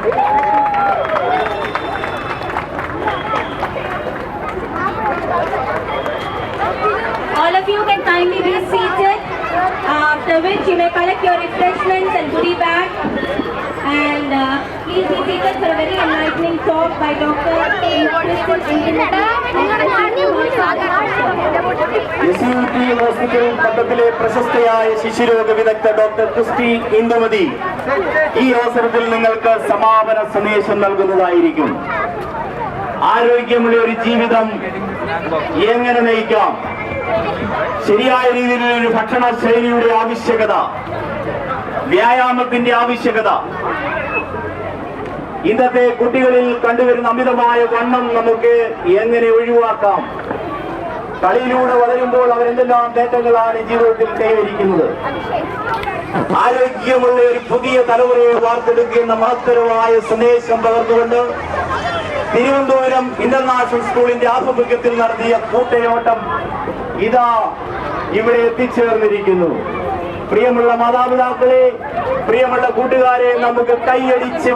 All of you can kindly be seated, after which you may collect your refreshments and goodie bag. And please be seated for a very enlightening talk by Dr. Hospital പട്ടത്തിലെ പ്രശസ്തയായ ശിശുരോഗ വിദഗ്ധ doctor Christy Indumathi ഈ അവസരത്തിൽ നിങ്ങൾക്ക് സമാപന സന്ദേശം നൽകുന്നതായിരിക്കും. ആരോഗ്യമുള്ള ഒരു ജീവിതം എങ്ങനെ നയിക്കാം, ശരിയായ രീതിയിലുള്ള ഒരു ഭക്ഷണ ശൈലിയുടെ ആവശ്യകത, വ്യായാമത്തിന്റെ ആവശ്യകത, ഇന്നത്തെ കുട്ടികളിൽ കണ്ടുവരുന്ന അമിതമായ വണ്ണം നമുക്ക് എങ്ങനെ ഒഴിവാക്കാം, കളിയിലൂടെ വളരുമ്പോൾ അവരെന്തെല്ലാം നേട്ടങ്ങളാണ് ജീവിതത്തിൽ കൈവരിക്കുന്നത്, ആരോഗ്യമുള്ള ഒരു പുതിയ തലമുറയെ വാർത്തെടുക്കുന്ന മഹത്തരമായ സന്ദേശം പകർന്നുകൊണ്ട് തിരുവനന്തപുരം ഇന്റർനാഷണൽ സ്കൂളിന്റെ ആഭിമുഖ്യത്തിൽ നടത്തിയ കൂട്ടയോട്ടം ഇതാ ഇവിടെ എത്തിച്ചേർന്നിരിക്കുന്നു. പ്രിയമുള്ള മാതാപിതാക്കളെ, പ്രിയമുള്ള കൂട്ടുകാരെ, നമുക്ക് കൈയടിച്ച്